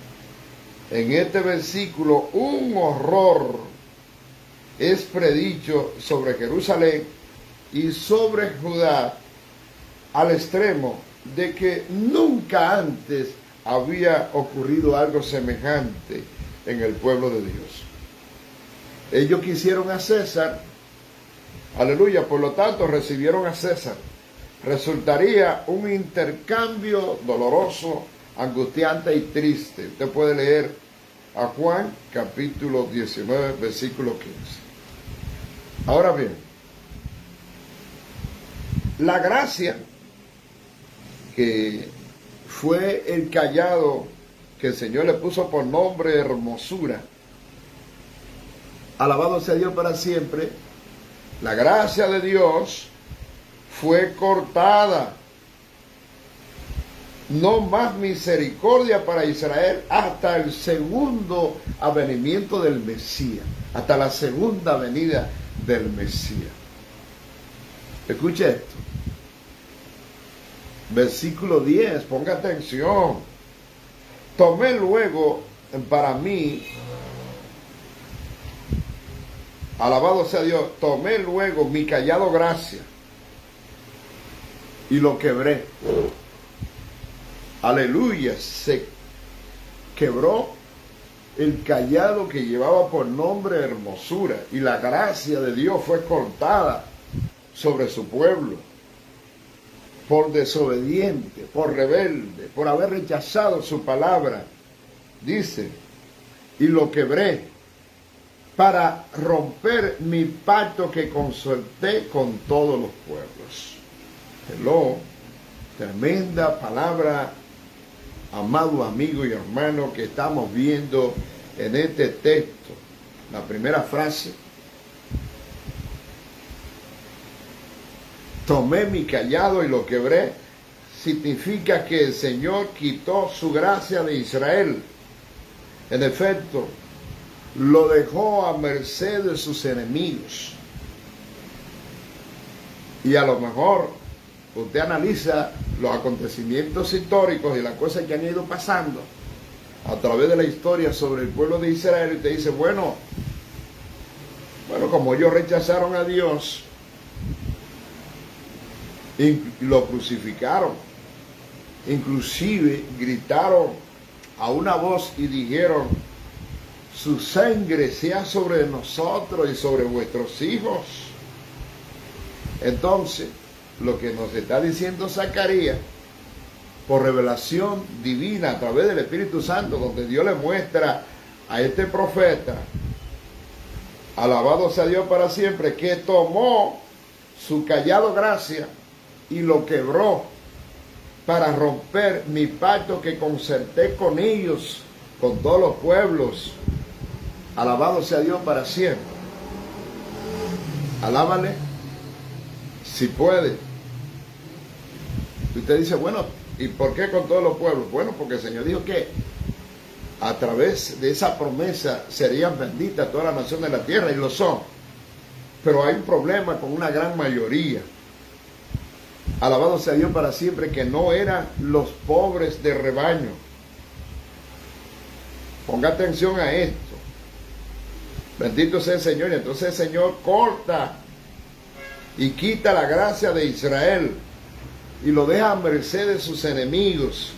en este versículo un horror es predicho sobre Jerusalén y sobre Judá, al extremo de que nunca antes había ocurrido algo semejante en el pueblo de Dios. Ellos quisieron a César, aleluya, por lo tanto recibieron a César. Resultaría un intercambio doloroso, angustiante y triste. Usted puede leer a Juan capítulo 19, versículo 15. Ahora bien, La gracia, que fue el cayado que el Señor le puso por nombre hermosura, alabado sea Dios para siempre, la gracia de Dios fue cortada. No más misericordia para Israel hasta el segundo advenimiento del Mesías, hasta la segunda venida del Mesías. Escuche esto. Versículo 10, ponga atención. Tomé luego para mí, alabado sea Dios, tomé luego mi cayado gracia y lo quebré. Aleluya, se quebró el cayado que llevaba por nombre hermosura, y la gracia de Dios fue cortada sobre su pueblo por desobediente, por rebelde, por haber rechazado su palabra. Dice, y lo quebré para romper mi pacto que concerté con todos los pueblos. Hello, tremenda palabra, amado amigo y hermano, que estamos viendo en este texto. La primera frase: tomé mi cayado y lo quebré, significa que el Señor quitó su gracia de Israel. En efecto, lo dejó a merced de sus enemigos. Y a lo mejor usted analiza los acontecimientos históricos y las cosas que han ido pasando a través de la historia sobre el pueblo de Israel, y usted dice, bueno, como ellos rechazaron a Dios y lo crucificaron, inclusive gritaron a una voz y dijeron, su sangre sea sobre nosotros y sobre vuestros hijos. Entonces, lo que nos está diciendo Zacarías, por revelación divina a través del Espíritu Santo, donde Dios le muestra a este profeta, alabado sea Dios para siempre, que tomó su cayado gracia y lo quebró para romper mi pacto que concerté con ellos, con todos los pueblos. Alabado sea Dios para siempre. Alábale si puede. Usted dice, bueno, ¿y por qué con todos los pueblos? Bueno, porque el Señor dijo que a través de esa promesa serían benditas todas las naciones de la tierra, y lo son. Pero hay un problema con una gran mayoría. Alabado sea Dios para siempre, que no eran los pobres de rebaño. Ponga atención a esto. Bendito sea el Señor. Y entonces el Señor corta y quita la gracia de Israel y lo deja a merced de sus enemigos.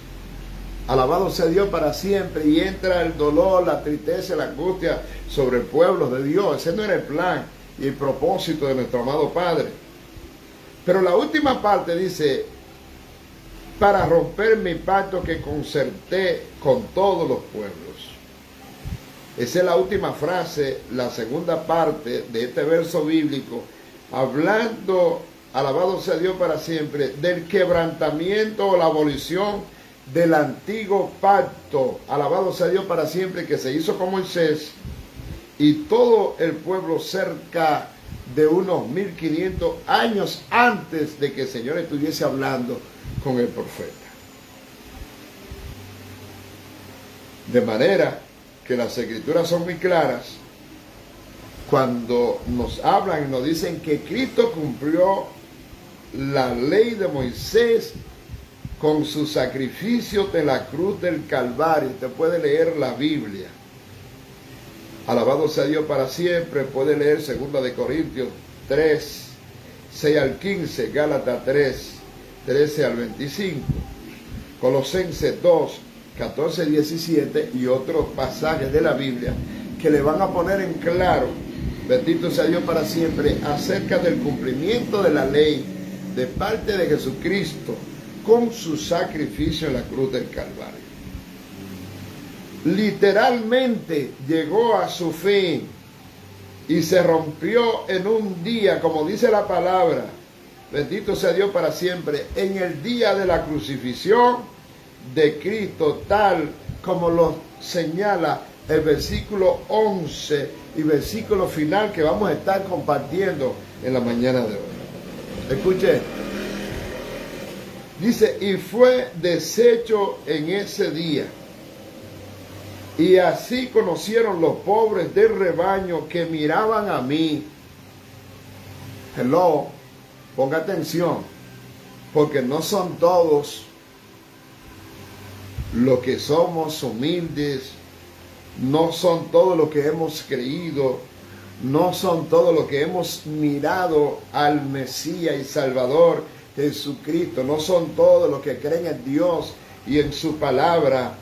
Alabado sea Dios para siempre. Y entra el dolor, la tristeza, la angustia sobre el pueblo de Dios. Ese no era el plan y el propósito de nuestro amado Padre. Pero la última parte dice, para romper mi pacto que concerté con todos los pueblos. Esa es la última frase, la segunda parte de este verso bíblico, hablando, alabado sea Dios para siempre, del quebrantamiento o la abolición del antiguo pacto, alabado sea Dios para siempre, que se hizo con Moisés y todo el pueblo cerca de unos 1500 años antes de que el Señor estuviese hablando con el profeta. De manera que las escrituras son muy claras cuando nos hablan y nos dicen que Cristo cumplió la ley de Moisés con su sacrificio de la cruz del Calvario. Usted puede leer la Biblia. Alabado sea Dios para siempre. Puede leer 2 de Corintios 3, 6 al 15, Gálatas 3, 13 al 25, Colosenses 2, 14, 17 y otros pasajes de la Biblia que le van a poner en claro, bendito sea Dios para siempre, acerca del cumplimiento de la ley de parte de Jesucristo con su sacrificio en la cruz del Calvario. Literalmente llegó a su fin y se rompió en un día, como dice la palabra, bendito sea Dios para siempre, en el día de la crucifixión de Cristo, tal como lo señala el versículo 11 y versículo final que vamos a estar compartiendo en la mañana de hoy. Escuche, dice, y fue deshecho en ese día. Y así conocieron los pobres del rebaño que miraban a mí. Hello, ponga atención, porque no son todos los que somos humildes, no son todos los que hemos creído, no son todos los que hemos mirado al Mesías y Salvador Jesucristo, no son todos los que creen en Dios y en su palabra.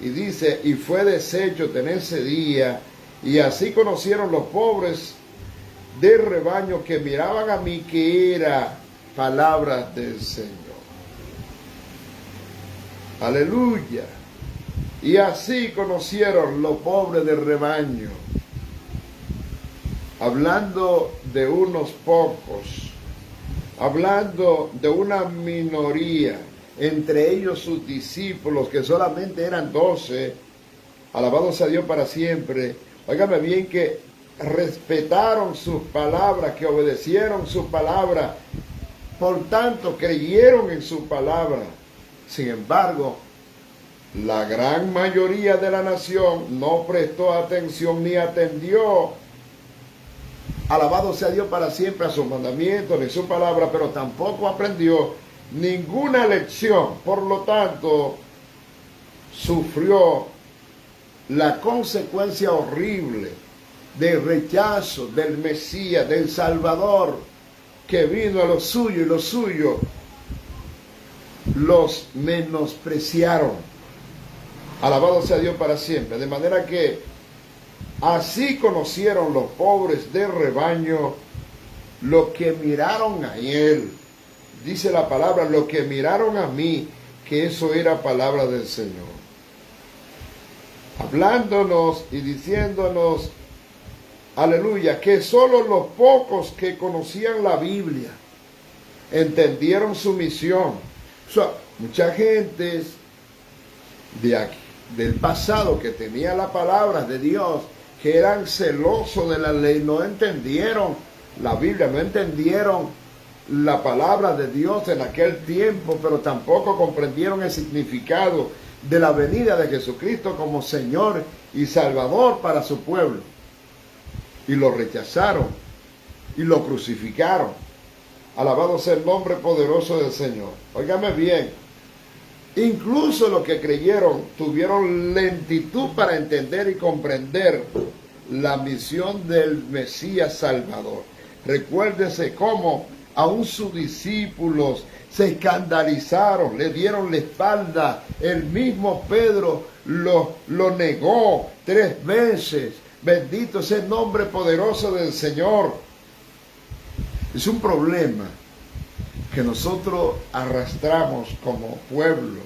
Y dice, y fue deshecho en ese día, y así conocieron los pobres del rebaño que miraban a mí, que era palabra del Señor. Aleluya. Y así conocieron los pobres del rebaño, hablando de unos pocos, hablando de una minoría, entre ellos sus discípulos, que solamente eran 12, alabados a Dios para siempre. Óigame bien, que respetaron sus palabras, que obedecieron su palabra, por tanto creyeron en su palabra. Sin embargo, la gran mayoría de la nación no prestó atención ni atendió, alabado sea Dios para siempre, a sus mandamientos ni su palabra, pero tampoco aprendió ninguna lección. Por lo tanto, sufrió la consecuencia horrible del rechazo del Mesías, del Salvador, que vino a los suyos, y los suyos los menospreciaron. Alabado sea Dios para siempre. De manera que así conocieron los pobres del rebaño, los que miraron a él. Dice la palabra, los que miraron a mí, que eso era palabra del Señor. Hablándonos y diciéndonos, aleluya, que solo los pocos que conocían la Biblia entendieron su misión. O sea, mucha gente de aquí, del pasado, que tenía la palabra de Dios, que eran celosos de la ley, no entendieron la Biblia, no entendieron la palabra de Dios en aquel tiempo, pero tampoco comprendieron el significado de la venida de Jesucristo como Señor y Salvador para su pueblo. Y lo rechazaron y lo crucificaron. Alabado sea el nombre poderoso del Señor. Óigame bien, incluso los que creyeron tuvieron lentitud para entender y comprender la misión del Mesías Salvador. Recuérdese cómo aún sus discípulos se escandalizaron, le dieron la espalda. El mismo Pedro lo negó 3 veces. Bendito sea el nombre poderoso del Señor. Es un problema que nosotros arrastramos como pueblo,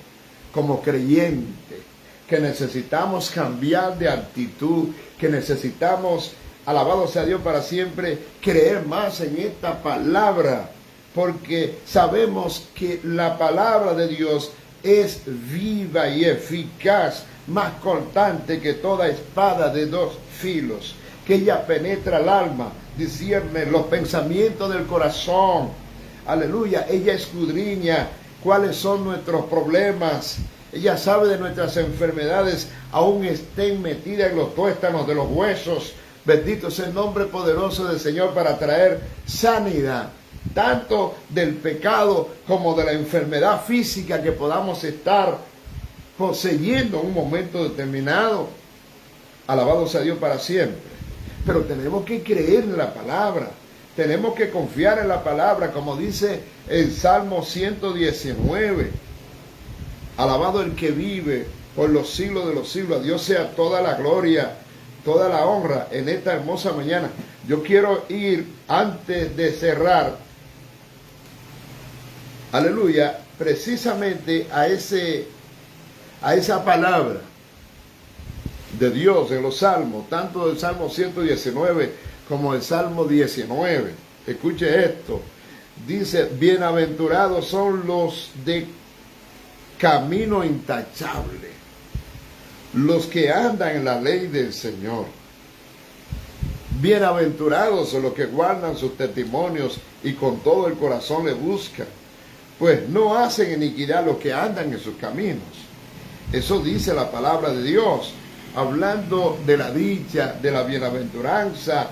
como creyente, que necesitamos cambiar de actitud, que necesitamos, alabado sea Dios para siempre, creer más en esta palabra, porque sabemos que la palabra de Dios es viva y eficaz, más cortante que toda espada de 2 filos, que ella penetra el alma, discierne los pensamientos del corazón. Aleluya, ella escudriña cuáles son nuestros problemas. Ella sabe de nuestras enfermedades, aún estén metidas en los tuétanos de los huesos. Bendito sea el nombre poderoso del Señor para traer sanidad, tanto del pecado como de la enfermedad física que podamos estar poseyendo en un momento determinado. Alabado sea Dios para siempre. Pero tenemos que creer en la palabra. Tenemos que confiar en la palabra, como dice el Salmo 119. Alabado el que vive por los siglos de los siglos. A Dios sea toda la gloria, toda la honra en esta hermosa mañana. Yo quiero ir, antes de cerrar, aleluya, precisamente a esa palabra de Dios en los salmos, tanto del Salmo 119 como el Salmo 19. Escuche esto. dice, bienaventurados son los de camino intachable, los que andan en la ley del Señor. Bienaventurados son los que guardan sus testimonios y con todo el corazón le buscan, pues no hacen iniquidad los que andan en sus caminos. Eso dice la palabra de Dios, hablando de la dicha, de la bienaventuranza,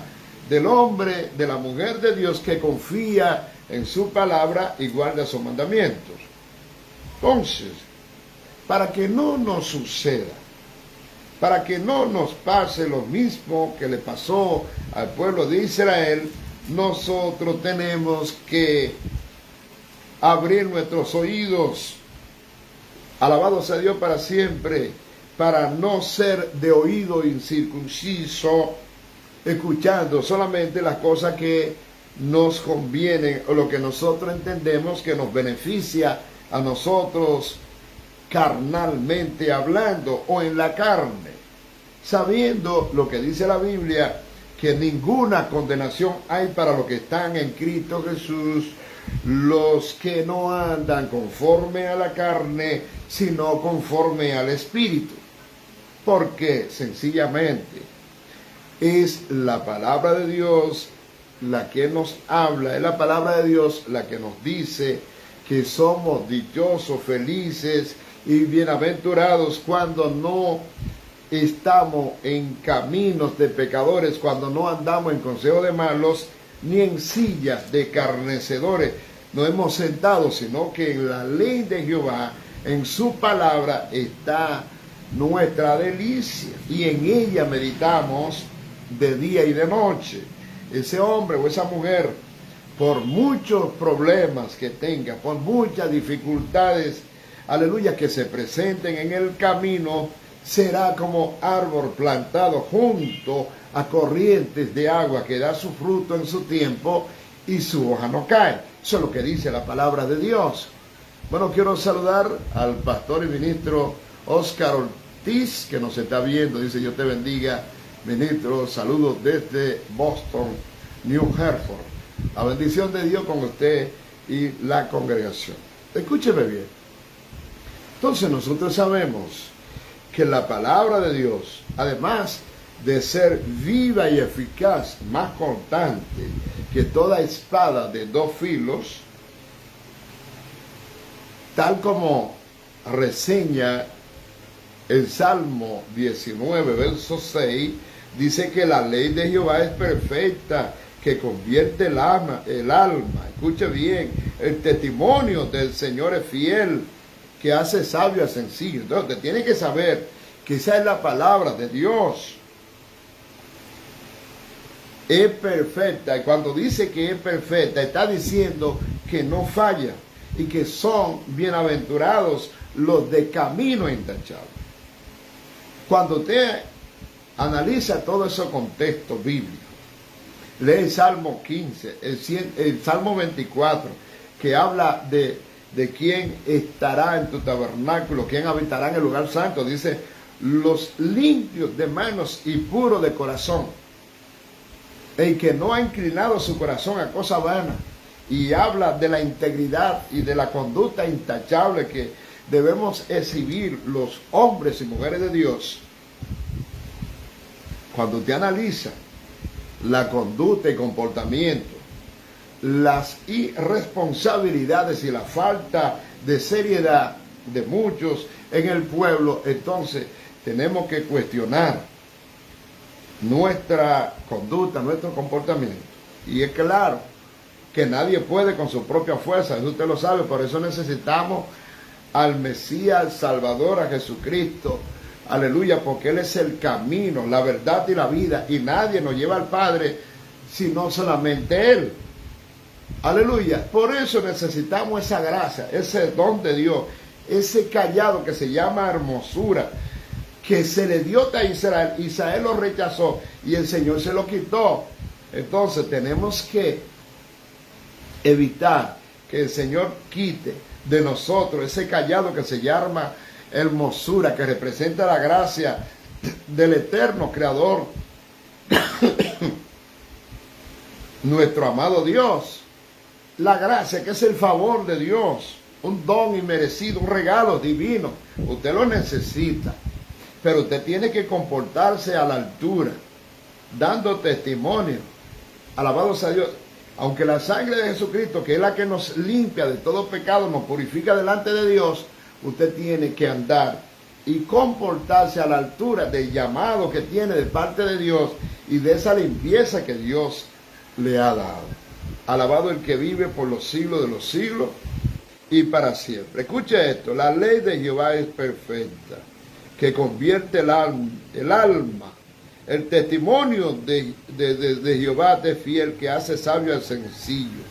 del hombre, de la mujer de Dios que confía en su palabra y guarda sus mandamientos. Entonces, para que no nos suceda, para que no nos pase lo mismo que le pasó al pueblo de Israel, nosotros tenemos que abrir nuestros oídos, alabado sea Dios para siempre, para no ser de oído incircunciso, escuchando solamente las cosas que nos convienen o lo que nosotros entendemos que nos beneficia a nosotros carnalmente hablando o en la carne, sabiendo lo que dice la Biblia, que ninguna condenación hay para los que están en Cristo Jesús, los que no andan conforme a la carne, sino conforme al Espíritu. Porque sencillamente es la palabra de Dios la que nos habla, es la palabra de Dios la que nos dice que somos dichosos, felices y bienaventurados cuando no estamos en caminos de pecadores, cuando no andamos en consejo de malos, ni en sillas de escarnecedores nos hemos sentado, sino que en la ley de Jehová, en su palabra, está nuestra delicia, y en ella meditamos de día y de noche. Ese hombre o esa mujer, por muchos problemas que tenga, por muchas dificultades, aleluya, que se presenten en el camino, será como árbol plantado junto a corrientes de agua que da su fruto en su tiempo y su hoja no cae. Eso es lo que dice la palabra de Dios. Bueno, quiero saludar al pastor y ministro Oscar Ortiz, que nos está viendo. Dice, Dios te bendiga, ministro. Saludos desde Boston, New Hereford. La bendición de Dios con usted y la congregación. Escúcheme bien. Entonces nosotros sabemos que la palabra de Dios, además de ser viva y eficaz, más cortante que toda espada de dos filos, tal como reseña el Salmo 19, verso 6, dice que la ley de Jehová es perfecta, que convierte el alma. Escuche bien, el testimonio del Señor es fiel, que hace sabio a sencillo. Entonces, usted tiene que saber que esa es la palabra de Dios. Es perfecta, y cuando dice que es perfecta, está diciendo que no falla, y que son bienaventurados los de camino intachable. Cuando usted analiza todo ese contexto bíblico, lee el Salmo 15, el Salmo 24, que habla de quién estará en tu tabernáculo, quién habitará en el lugar santo. Dice, los limpios de manos y puros de corazón, el que no ha inclinado su corazón a cosa vana. Y habla de la integridad y de la conducta intachable que debemos exhibir los hombres y mujeres de Dios. Cuando usted analiza la conducta y comportamiento, las irresponsabilidades y la falta de seriedad de muchos en el pueblo, entonces tenemos que cuestionar nuestra conducta, nuestro comportamiento. Y es claro que nadie puede con su propia fuerza, eso usted lo sabe, por eso necesitamos al Mesías, al Salvador, a Jesucristo, aleluya, porque Él es el camino, la verdad y la vida, y nadie nos lleva al Padre sino solamente Él. Aleluya. Por eso necesitamos esa gracia, ese don de Dios, ese callado que se llama hermosura, que se le dio a Israel. Israel lo rechazó y el Señor se lo quitó. Entonces tenemos que evitar que el Señor quite de nosotros ese callado que se llama hermosura, que representa la gracia del eterno Creador, nuestro amado Dios. la gracia, que es el favor de Dios, un don inmerecido, un regalo divino. Usted lo necesita, pero usted tiene que comportarse a la altura, dando testimonio. Alabado sea Dios. Aunque la sangre de Jesucristo, que es la que nos limpia de todo pecado, nos purifica delante de Dios, usted tiene que andar y comportarse a la altura del llamado que tiene de parte de Dios y de esa limpieza que Dios le ha dado. Alabado el que vive por los siglos de los siglos y para siempre. Escuche esto, la ley de Jehová es perfecta, que convierte el alma. El testimonio de Jehová es fiel, que hace sabio al sencillo.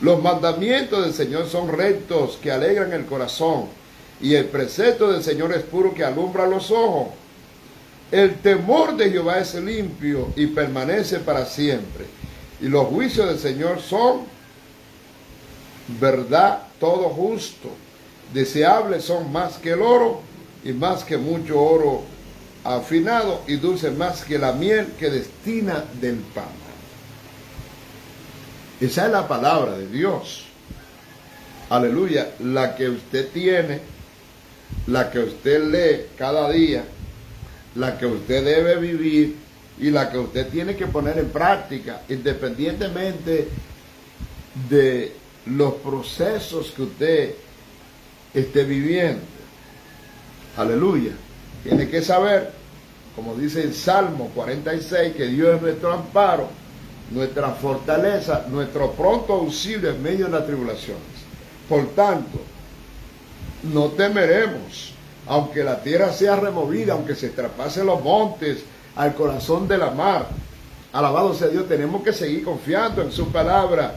Los mandamientos del Señor son rectos, que alegran el corazón. Y el precepto del Señor es puro, que alumbra los ojos. El temor de Jehová es limpio y permanece para siempre. Y los juicios del Señor son verdad, todo justo. Deseables son más que el oro y más que mucho oro afinado, y dulce más que la miel que destina del pan. Esa es la palabra de Dios. Aleluya. La que usted tiene, la que usted lee cada día, la que usted debe vivir y la que usted tiene que poner en práctica, independientemente de los procesos que usted esté viviendo. Aleluya. Tiene que saber, como dice el Salmo 46, que Dios es nuestro amparo, nuestra fortaleza, nuestro pronto auxilio en medio de las tribulaciones. Por tanto, no temeremos, aunque la tierra sea removida, aunque se traspasen los montes al corazón de la mar. Alabado sea Dios, tenemos que seguir confiando en su palabra.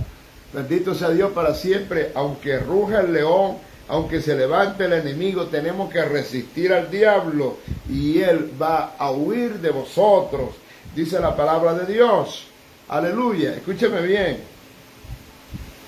Bendito sea Dios para siempre, aunque ruja el león, aunque se levante el enemigo, tenemos que resistir al diablo y él va a huir de vosotros, dice la palabra de Dios. Aleluya, escúcheme bien.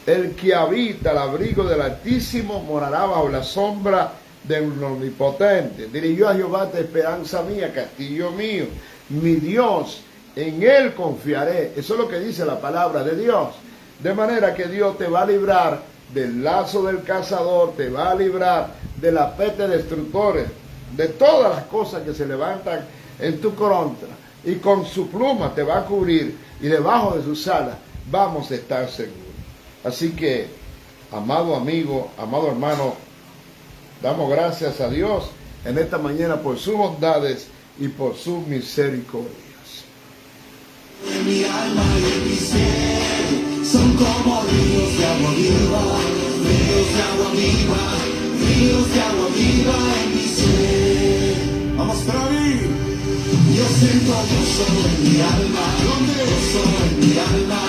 El que habita al abrigo del Altísimo morará bajo la sombra del Omnipotente. Diré yo a Jehová, de esperanza mía, castillo mío, mi Dios, en él confiaré. Eso es lo que dice la palabra de Dios. De manera que Dios te va a librar del lazo del cazador, te va a librar de la peste destructores, de todas las cosas que se levantan en tu contra, y con su pluma te va a cubrir, y debajo de sus alas vamos a estar seguros. Así que, amado amigo, amado hermano, damos gracias a Dios en esta mañana por sus bondades y por sus misericordias. En mi alma y en mi ser son como ríos de agua viva, ríos de agua viva, ríos de agua viva en mi ser. Vamos para mí. Yo siento gozo en mi alma, gozo en mi alma,